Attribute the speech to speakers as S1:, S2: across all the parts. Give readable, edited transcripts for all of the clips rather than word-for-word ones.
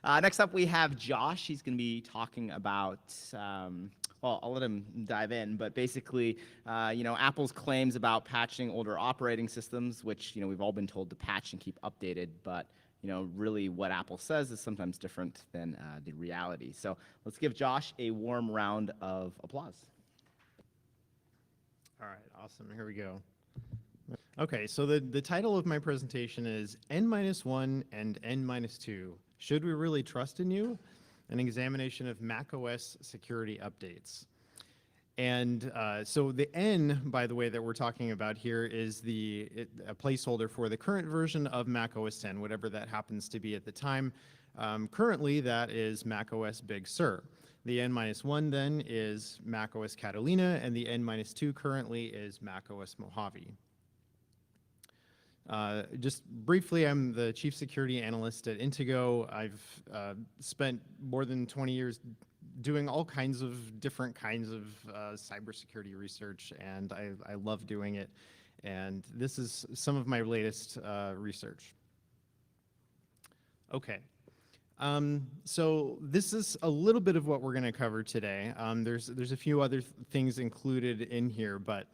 S1: Next up, we have Josh. He's going to be talking about, well, I'll let him dive in, but basically, Apple's claims about patching older operating systems, which, we've all been told to patch and keep updated, but, really what Apple says is sometimes different than the reality. So let's give Josh a warm round of applause.
S2: All right, awesome. Here we go. Okay, so the title of my presentation is N-1 and N-2. Should we really trust in you? An examination of macOS security updates. And so the N, by the way, that we're talking about here is a placeholder for the current version of macOS 10, whatever that happens to be at the time. Currently, that is macOS Big Sur. The N-1 then is macOS Catalina, and the N-2 currently is macOS Mojave. Just briefly, I'm the chief security analyst at Intego. I've spent more than 20 years doing all kinds of different kinds of cybersecurity research, and I love doing it. And this is some of my latest research. Okay. So this is a little bit of what we're going to cover today. There's a few other things included in here, but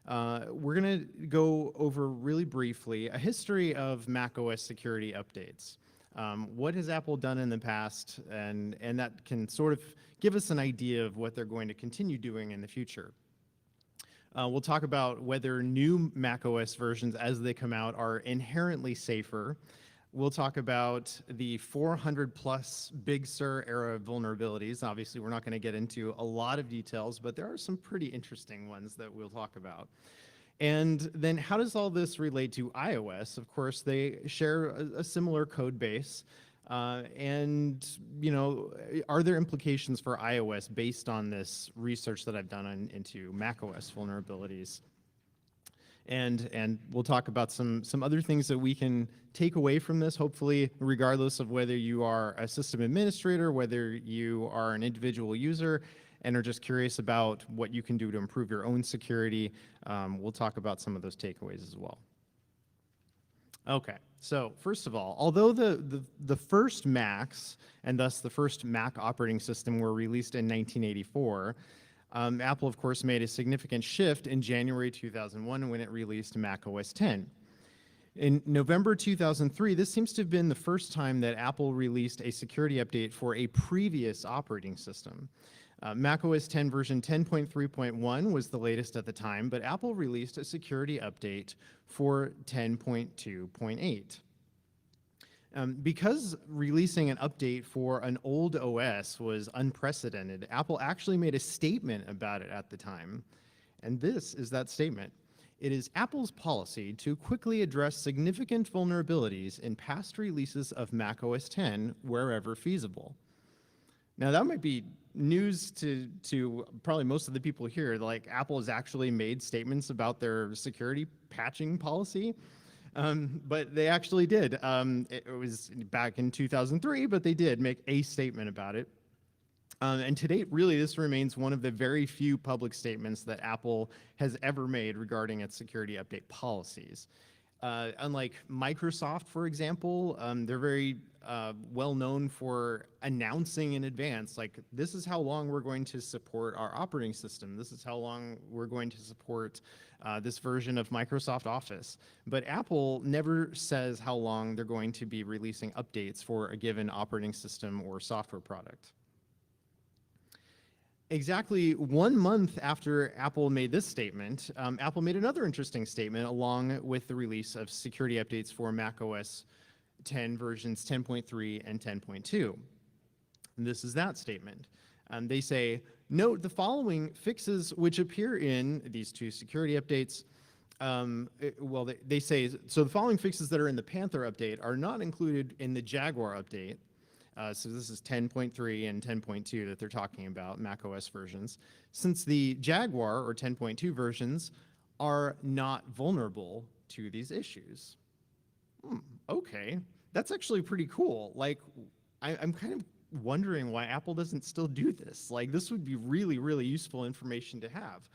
S2: we're going to go over really briefly a history of macOS security updates. What has Apple done in the past, and that can sort of give us an idea of what they're going to continue doing in the future. We'll talk about whether new macOS versions as they come out are inherently safer. We'll talk about the 400 plus Big Sur era vulnerabilities. Obviously, we're not going to get into a lot of details, but there are some pretty interesting ones that we'll talk about. And then how does all this relate to iOS? Of course, they share a similar code base. And, are there implications for iOS based on this research that I've done into macOS vulnerabilities? And we'll talk about some other things that we can take away from this, hopefully, regardless of whether you are a system administrator, whether you are an individual user, and are just curious about what you can do to improve your own security. We'll talk about some of those takeaways as well. Okay, so first of all, although the first Macs, and thus the first Mac operating system, were released in 1984, Apple, of course, made a significant shift in January 2001 when it released macOS 10. In November 2003, this seems to have been the first time that Apple released a security update for a previous operating system. macOS 10 version 10.3.1 was the latest at the time, but Apple released a security update for 10.2.8. Because releasing an update for an old OS was unprecedented, Apple actually made a statement about it at the time. And this is that statement. It is Apple's policy to quickly address significant vulnerabilities in past releases of macOS 10 wherever feasible. Now, that might be news to probably most of the people here. Like, Apple has actually made statements about their security patching policy. But they actually did. It was back in 2003, but they did make a statement about it. And to date, really, this remains one of the very few public statements that Apple has ever made regarding its security update policies. Unlike Microsoft, for example, they're very well known for announcing in advance, like, this is how long we're going to support our operating system. This is how long we're going to support this version of Microsoft Office. But Apple never says how long they're going to be releasing updates for a given operating system or software product. Exactly 1 month after Apple made this statement, Apple made another interesting statement along with the release of security updates for macOS 10 versions 10.3 and 10.2. And this is that statement. They say, note the following fixes which appear in these two security updates. They say, so the following fixes that are in the Panther update are not included in the Jaguar update. So this is 10.3 and 10.2 that they're talking about, macOS versions, since the Jaguar or 10.2 versions are not vulnerable to these issues. Okay, that's actually pretty cool. Like, I'm kind of wondering why Apple doesn't still do this. Like, this would be really, really useful information to have.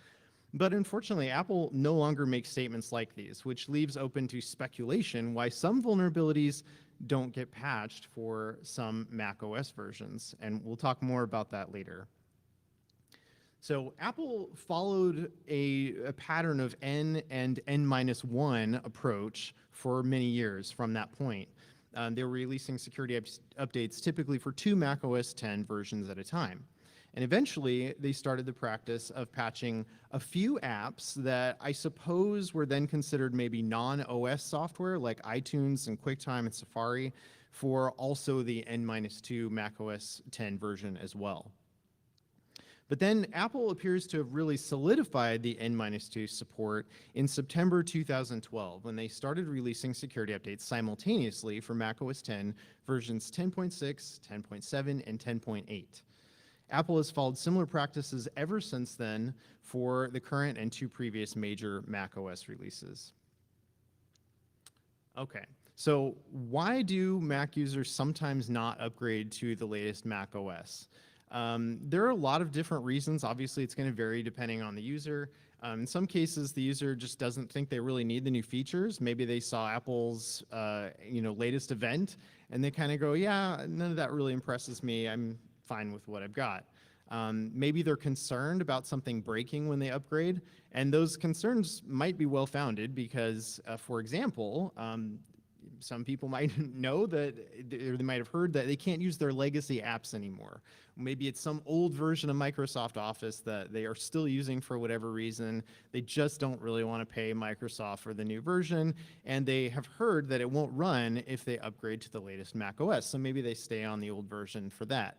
S2: But unfortunately, Apple no longer makes statements like these, which leaves open to speculation why some vulnerabilities don't get patched for some Mac OS versions, and we'll talk more about that later. So Apple followed a pattern of N and N-1 approach for many years from that point. They were releasing security updates typically for 2 Mac OS X versions at a time. And eventually, they started the practice of patching a few apps that I suppose were then considered maybe non-OS software, like iTunes and QuickTime and Safari, for also the N-2 Mac OS X version as well. But then Apple appears to have really solidified the N-2 support in September 2012 when they started releasing security updates simultaneously for macOS X versions 10.6, 10.7, and 10.8. Apple has followed similar practices ever since then for the current and 2 previous major macOS releases. Okay, so why do Mac users sometimes not upgrade to the latest Mac OS? There are a lot of different reasons. Obviously, it's going to vary depending on the user. In some cases, the user just doesn't think they really need the new features. Maybe they saw Apple's latest event, and they kind of go, yeah, none of that really impresses me. I'm fine with what I've got. Maybe they're concerned about something breaking when they upgrade, and those concerns might be well-founded because, for example, some people might know that, or they might have heard that they can't use their legacy apps anymore. Maybe it's some old version of Microsoft Office that they are still using for whatever reason. They just don't really want to pay Microsoft for the new version, and they have heard that it won't run if they upgrade to the latest Mac OS, so maybe they stay on the old version for that.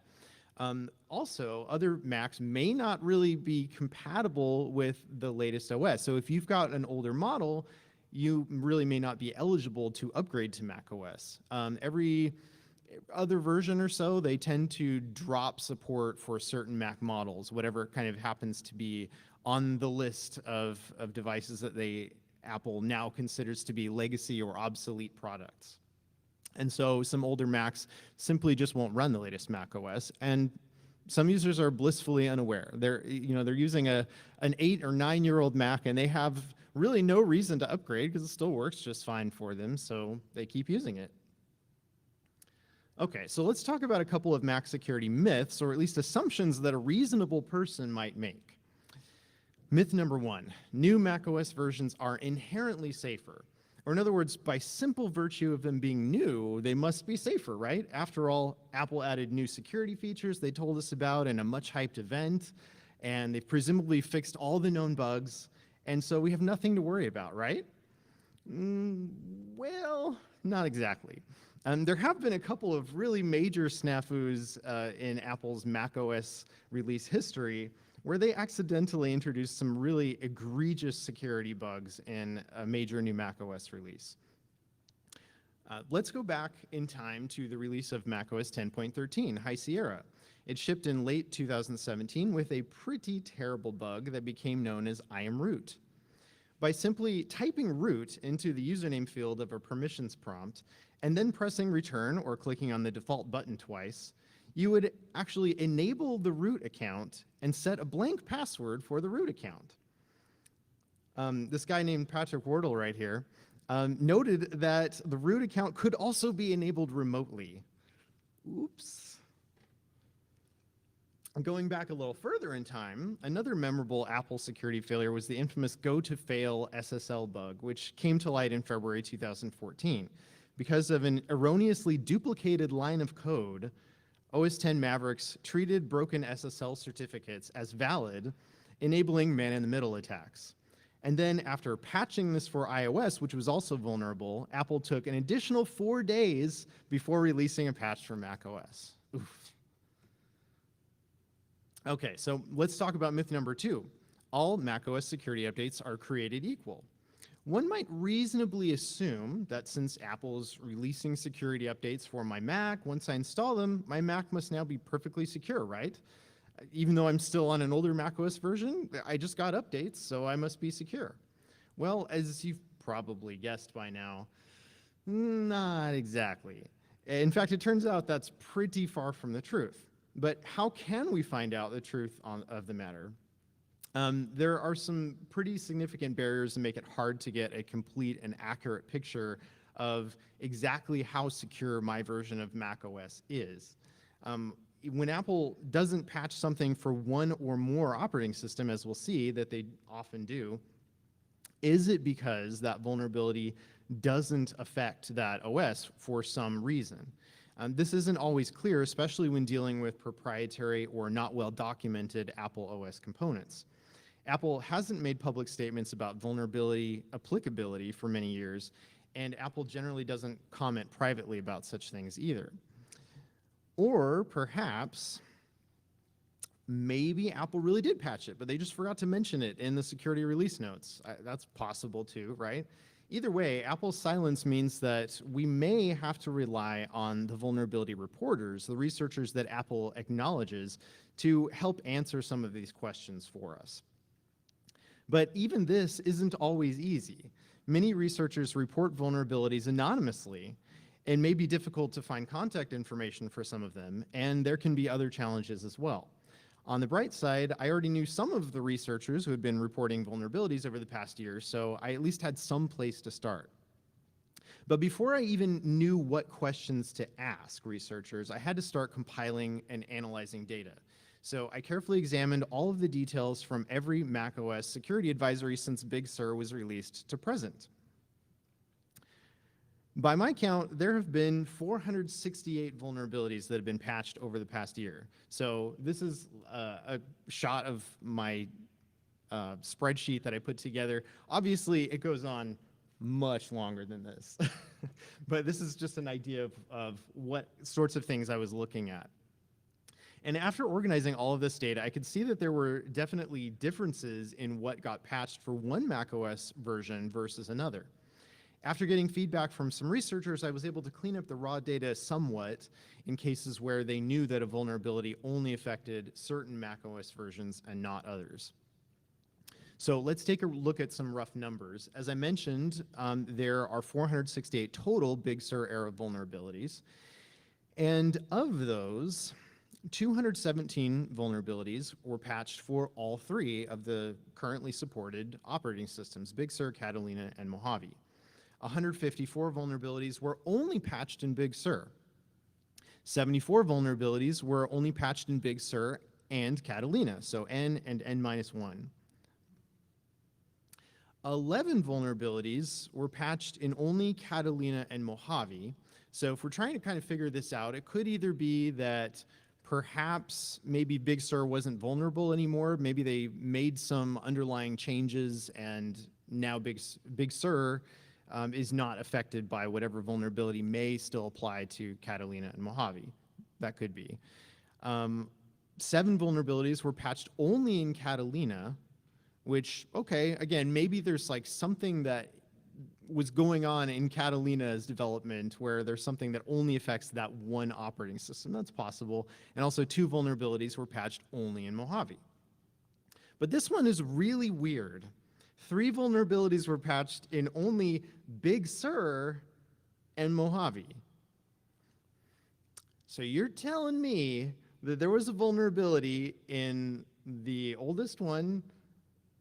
S2: Also, other Macs may not really be compatible with the latest OS. So if you've got an older model, you really may not be eligible to upgrade to Mac OS. Every other version or so, they tend to drop support for certain Mac models, whatever kind of happens to be on the list of devices that Apple now considers to be legacy or obsolete products. And so some older Macs simply just won't run the latest Mac OS, and some users are blissfully unaware. They're using an 8 or 9-year-old Mac, and they have really no reason to upgrade because it still works just fine for them, so they keep using it. Okay, so let's talk about a couple of Mac security myths, or at least assumptions that a reasonable person might make. Myth number 1, new macOS versions are inherently safer. Or in other words, by simple virtue of them being new, they must be safer, right? After all, Apple added new security features they told us about in a much hyped event, and they've presumably fixed all the known bugs, and so we have nothing to worry about, right? Well, not exactly. There have been a couple of really major snafus in Apple's macOS release history where they accidentally introduced some really egregious security bugs in a major new macOS release. Let's go back in time to the release of macOS 10.13, High Sierra. It shipped in late 2017 with a pretty terrible bug that became known as I am root. By simply typing root into the username field of a permissions prompt and then pressing return or clicking on the default button twice, you would actually enable the root account and set a blank password for the root account. This guy named Patrick Wardle right here noted that the root account could also be enabled remotely. Oops. Going back a little further in time, another memorable Apple security failure was the infamous go-to-fail SSL bug, which came to light in February 2014. Because of an erroneously duplicated line of code, OS X Mavericks treated broken SSL certificates as valid, enabling man-in-the-middle attacks. And then after patching this for iOS, which was also vulnerable, Apple took an additional 4 days before releasing a patch for macOS. Oof. Okay, so let's talk about myth number 2. All macOS security updates are created equal. One might reasonably assume that since Apple's releasing security updates for my Mac, once I install them, my Mac must now be perfectly secure, right? Even though I'm still on an older macOS version, I just got updates, so I must be secure. Well, as you've probably guessed by now, not exactly. In fact, it turns out that's pretty far from the truth. But how can we find out the truth of the matter? There are some pretty significant barriers that make it hard to get a complete and accurate picture of exactly how secure my version of macOS is. When Apple doesn't patch something for one or more operating system, as we'll see that they often do, is it because that vulnerability doesn't affect that OS for some reason? This isn't always clear, especially when dealing with proprietary or not well documented Apple OS components. Apple hasn't made public statements about vulnerability applicability for many years, and Apple generally doesn't comment privately about such things either. Or perhaps, maybe Apple really did patch it, but they just forgot to mention it in the security release notes. That's possible too, right? Either way, Apple's silence means that we may have to rely on the vulnerability reporters, the researchers that Apple acknowledges, to help answer some of these questions for us. But even this isn't always easy. Many researchers report vulnerabilities anonymously, and may be difficult to find contact information for some of them, and there can be other challenges as well. On the bright side, I already knew some of the researchers who had been reporting vulnerabilities over the past year, so I at least had some place to start. But before I even knew what questions to ask researchers, I had to start compiling and analyzing data. So I carefully examined all of the details from every macOS security advisory since Big Sur was released to present. By my count, there have been 468 vulnerabilities that have been patched over the past year. So this is a shot of my spreadsheet that I put together. Obviously, it goes on much longer than this. But this is just an idea of what sorts of things I was looking at. And after organizing all of this data, I could see that there were definitely differences in what got patched for one macOS version versus another. After getting feedback from some researchers, I was able to clean up the raw data somewhat in cases where they knew that a vulnerability only affected certain macOS versions and not others. So let's take a look at some rough numbers. As I mentioned, there are 468 total Big Sur era vulnerabilities. And of those, 217 vulnerabilities were patched for all three of the currently supported operating systems, Big Sur, Catalina, and Mojave. 154 vulnerabilities were only patched in Big Sur. 74 vulnerabilities were only patched in Big Sur and Catalina, so N and N-1. 11 vulnerabilities were patched in only Catalina and Mojave. So if we're trying to kind of figure this out, it could either be that perhaps maybe Big Sur wasn't vulnerable anymore. Maybe they made some underlying changes and now Big Sur is not affected by whatever vulnerability may still apply to Catalina and Mojave. That could be. 7 vulnerabilities were patched only in Catalina, which, okay, again, maybe there's like something that was going on in Catalina's development where there's something that only affects that one operating system. That's possible. And also 2 vulnerabilities were patched only in Mojave. But this one is really weird. 3 vulnerabilities were patched in only Big Sur and Mojave. So you're telling me that there was a vulnerability in the oldest one,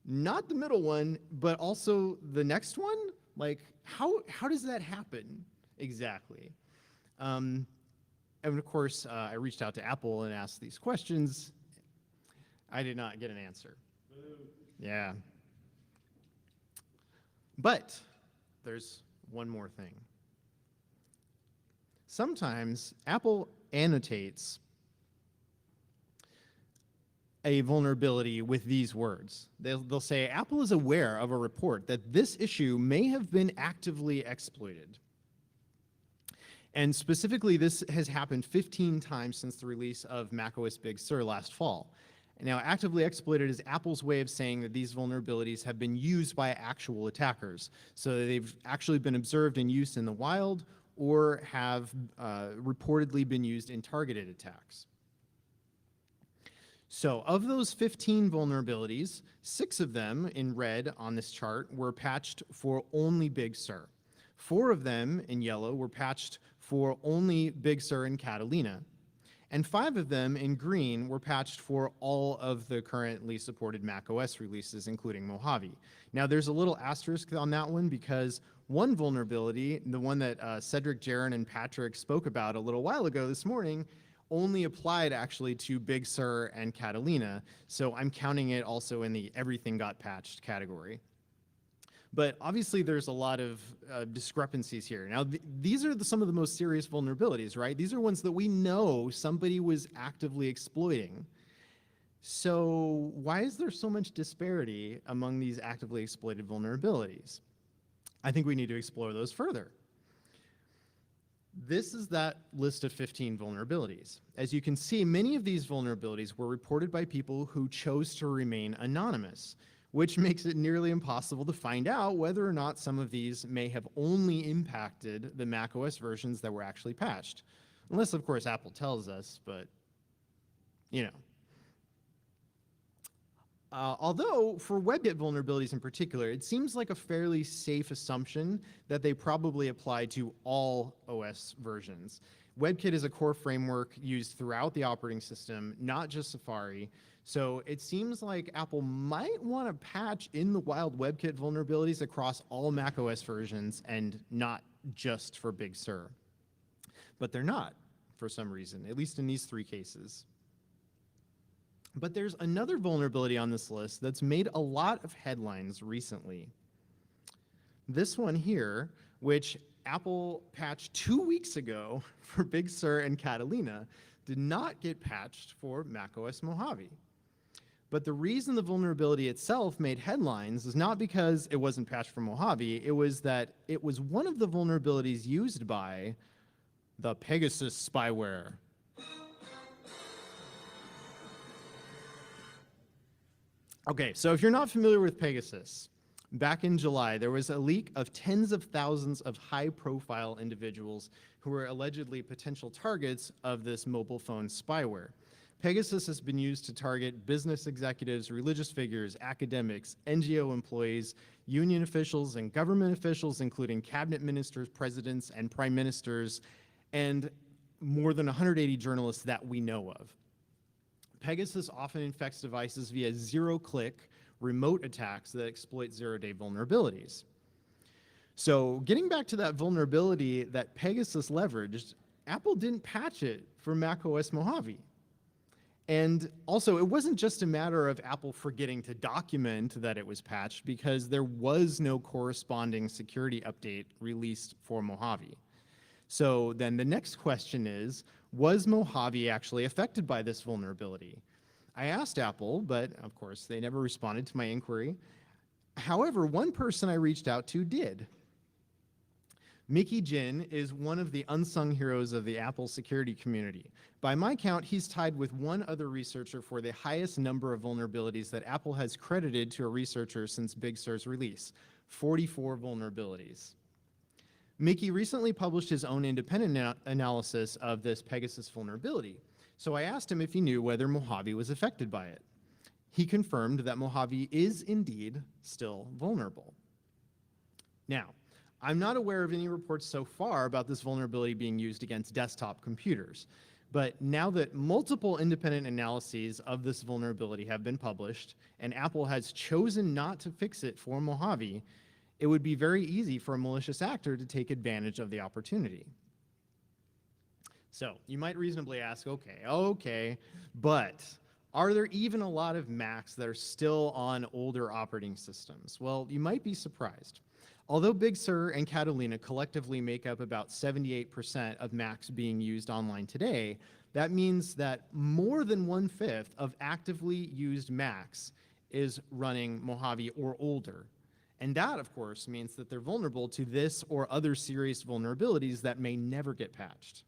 S2: not the middle one, but also the next one? Like, how does that happen exactly? And of course, I reached out to Apple and asked these questions. I did not get an answer. Yeah. But there's one more thing. Sometimes Apple annotates a vulnerability with these words. They'll say, Apple is aware of a report that this issue may have been actively exploited. And specifically, this has happened 15 times since the release of macOS Big Sur last fall. Now, actively exploited is Apple's way of saying that these vulnerabilities have been used by actual attackers. So they've actually been observed in use in the wild or have reportedly been used in targeted attacks. So of those 15 vulnerabilities, 6 of them in red on this chart were patched for only Big Sur. 4 of them in yellow were patched for only Big Sur and Catalina. And 5 of them in green were patched for all of the currently supported macOS releases, including Mojave. Now, there's a little asterisk on that one because One vulnerability, the one that Cedric, Jaron, and Patrick spoke about a little while ago this morning, only applied actually to Big Sur and Catalina, so I'm counting it also in the everything got patched category. But obviously there's a lot of discrepancies here. Now, these are some of the most serious vulnerabilities, right? These are ones that we know somebody was actively exploiting. So why is there so much disparity among these actively exploited vulnerabilities? I think we need to explore those further. This is that list of 15 vulnerabilities. As you can see, many of these vulnerabilities were reported by people who chose to remain anonymous, which makes it nearly impossible to find out whether or not some of these may have only impacted the macOS versions that were actually patched. Unless, of course, Apple tells us, but, you know. Although, for WebKit vulnerabilities in particular, it seems like a fairly safe assumption that they probably apply to all OS versions. WebKit is a core framework used throughout the operating system, not just Safari. So it seems like Apple might want to patch in the wild WebKit vulnerabilities across all macOS versions and not just for Big Sur. But they're not, for some reason, at least in these three cases. But there's another vulnerability on this list that's made a lot of headlines recently. This one here, which Apple patched 2 weeks ago for Big Sur and Catalina, did not get patched for macOS Mojave. But the reason the vulnerability itself made headlines is not because it wasn't patched for Mojave, it was that it was one of the vulnerabilities used by the Pegasus spyware. Okay, so if you're not familiar with Pegasus, back in July, there was a leak of tens of thousands of high-profile individuals who were allegedly potential targets of this mobile phone spyware. Pegasus has been used to target business executives, religious figures, academics, NGO employees, union officials, and government officials, including cabinet ministers, presidents, and prime ministers, and more than 180 journalists that we know of. Pegasus often infects devices via zero-click remote attacks that exploit zero-day vulnerabilities. So getting back to that vulnerability that Pegasus leveraged, Apple didn't patch it for macOS Mojave. And also, it wasn't just a matter of Apple forgetting to document that it was patched, because there was no corresponding security update released for Mojave. So then the next question is, was Mojave actually affected by this vulnerability? I asked Apple, but of course they never responded to my inquiry. However, one person I reached out to did. Mickey Jin is one of the unsung heroes of the Apple security community. By my count, he's tied with one other researcher for the highest number of vulnerabilities that Apple has credited to a researcher since Big Sur's release, 44 vulnerabilities. Mickey recently published his own independent analysis of this Pegasus vulnerability, so I asked him if he knew whether Mojave was affected by it. He confirmed that Mojave is indeed still vulnerable. Now, I'm not aware of any reports so far about this vulnerability being used against desktop computers, but now that multiple independent analyses of this vulnerability have been published, and Apple has chosen not to fix it for Mojave, it would be very easy for a malicious actor to take advantage of the opportunity. So you might reasonably ask, okay, but are there even a lot of Macs that are still on older operating systems? Well, you might be surprised. Although Big Sur and Catalina collectively make up about 78% of Macs being used online today, that means that more than 1/5 of actively used Macs is running Mojave or older. And that, of course, means that they're vulnerable to this or other serious vulnerabilities that may never get patched.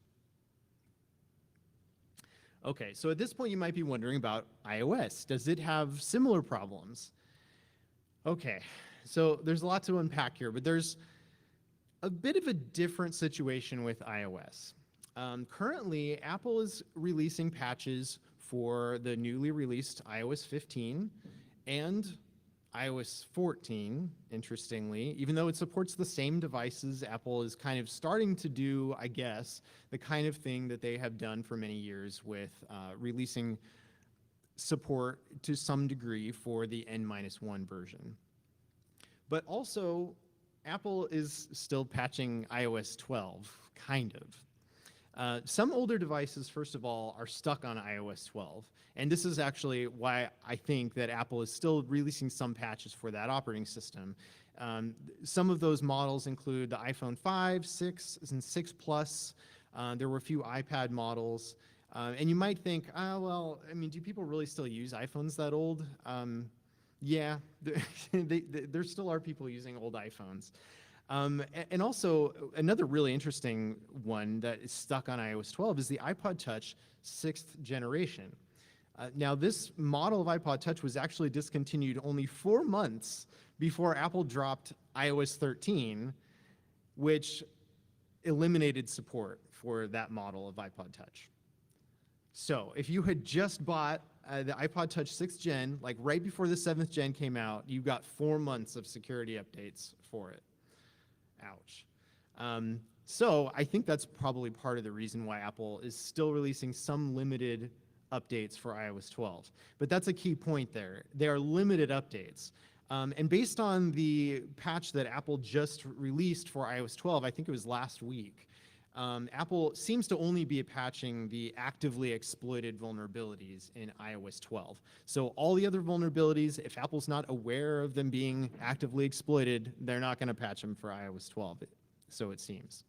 S2: Okay, so at this point you might be wondering about iOS. Does it have similar problems? Okay, so there's a lot to unpack here, but there's a bit of a different situation with iOS. Currently, Apple is releasing patches for the newly released iOS 15 and iOS 14, interestingly. Even though it supports the same devices, Apple is kind of starting to do, I guess, the kind of thing that they have done for many years with releasing support to some degree for the N-1 version. But also, Apple is still patching iOS 12, kind of. Some older devices, first of all, are stuck on iOS 12. And this is actually why I think that Apple is still releasing some patches for that operating system. Some of those models include the iPhone 5, 6, and 6 Plus. There were a few iPad models. And you might think, well, I mean, do people really still use iPhones that old? Yeah, there still are people using old iPhones. And also, another really interesting one that is stuck on iOS 12 is the iPod Touch 6th generation. Now, this model of iPod Touch was actually discontinued only 4 months before Apple dropped iOS 13, which eliminated support for that model of iPod Touch. So if you had just bought the iPod Touch 6th gen, like right before the 7th gen came out, you got 4 months of security updates for it. Ouch. So I think that's probably part of the reason why Apple is still releasing some limited updates for iOS 12. But that's a key point there. They are limited updates. And based on the patch that Apple just released for iOS 12, I think it was last week, Apple seems to only be patching the actively exploited vulnerabilities in iOS 12. So all the other vulnerabilities, if Apple's not aware of them being actively exploited, they're not going to patch them for iOS 12, so it seems.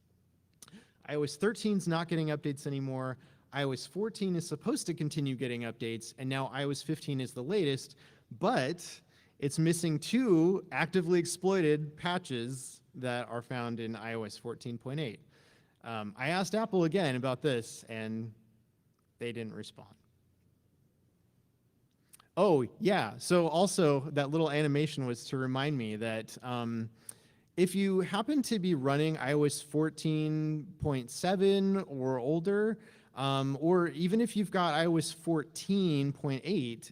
S2: iOS 13 is not getting updates anymore. iOS 14 is supposed to continue getting updates, and now iOS 15 is the latest, but it's missing 2 actively exploited patches that are found in iOS 14.8. I asked Apple again about this, and they didn't respond. Oh, yeah. So also, that little animation was to remind me that if you happen to be running iOS 14.7 or older, or even if you've got iOS 14.8,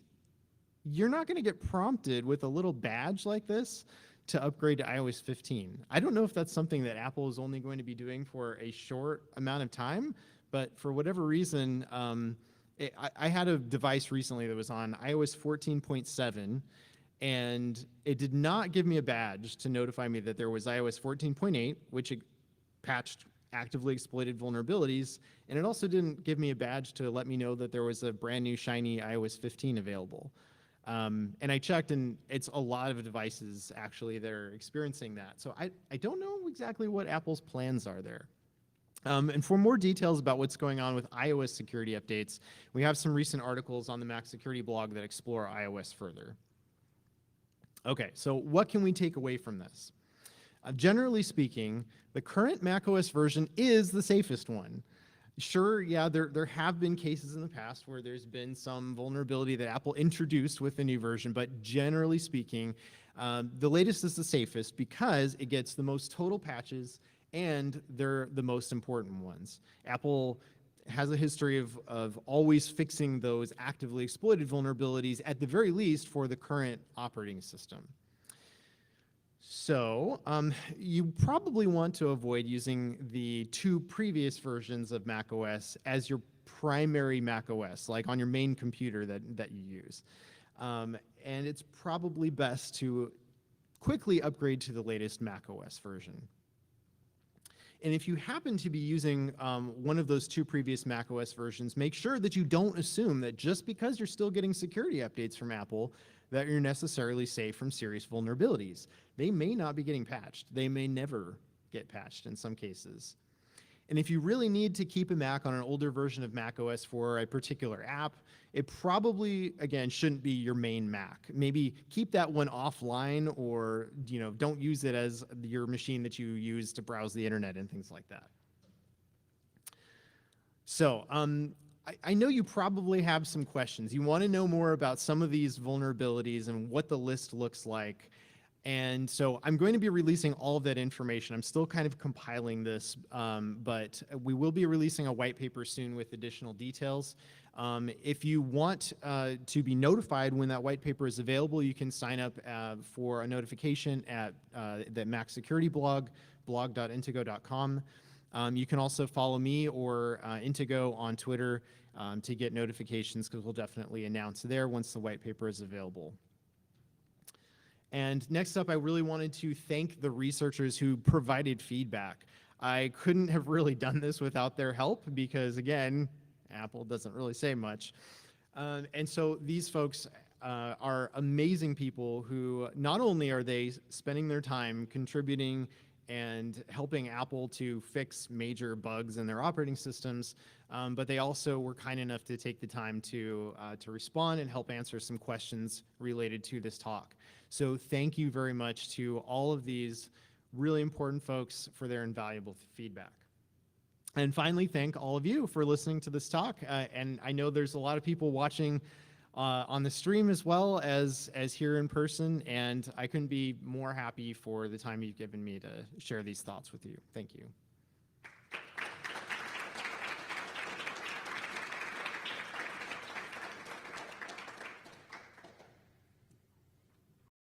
S2: you're not going to get prompted with a little badge like this to upgrade to iOS 15. I don't know if that's something that Apple is only going to be doing for a short amount of time, but for whatever reason, I had a device recently that was on iOS 14.7, and it did not give me a badge to notify me that there was iOS 14.8, which patched actively exploited vulnerabilities, and it also didn't give me a badge to let me know that there was a brand new shiny iOS 15 available. And I checked, and it's a lot of devices actually that are experiencing that. So I don't know exactly what Apple's plans are there. And for more details about what's going on with iOS security updates, we have some recent articles on the Mac Security blog that explore iOS further. Okay, so what can we take away from this? Generally speaking, the current macOS version is the safest one. Sure, yeah, there have been cases in the past where there's been some vulnerability that Apple introduced with the new version, but generally speaking, the latest is the safest because it gets the most total patches and they're the most important ones. Apple has a history of always fixing those actively exploited vulnerabilities, at the very least for the current operating system. So you probably want to avoid using the 2 previous versions of macOS as your primary macOS, like on your main computer that you use. And it's probably best to quickly upgrade to the latest macOS version. And if you happen to be using one of those 2 previous macOS versions, make sure that you don't assume that just because you're still getting security updates from Apple, that you're necessarily safe from serious vulnerabilities. They may not be getting patched. They may never get patched in some cases. And if you really need to keep a Mac on an older version of macOS for a particular app, it probably, again, shouldn't be your main Mac. Maybe keep that one offline, or don't use it as your machine that you use to browse the internet and things like that. So I know you probably have some questions. You want to know more about some of these vulnerabilities and what the list looks like. And so I'm going to be releasing all of that information. I'm still kind of compiling this, but we will be releasing a white paper soon with additional details. If you want to be notified when that white paper is available, you can sign up for a notification at the Mac Security blog, blog.intego.com. You can also follow me or Intego on Twitter to get notifications, because we'll definitely announce there once the white paper is available. And next up, I really wanted to thank the researchers who provided feedback. I couldn't have really done this without their help because, again, Apple doesn't really say much. And so these folks are amazing people who not only are they spending their time contributing and helping Apple to fix major bugs in their operating systems, but they also were kind enough to take the time to respond and help answer some questions related to this talk. So thank you very much to all of these really important folks for their invaluable feedback. And finally, thank all of you for listening to this talk. And I know there's a lot of people watching on the stream as well as here in person, and I couldn't be more happy for the time you've given me to share these thoughts with you. Thank you.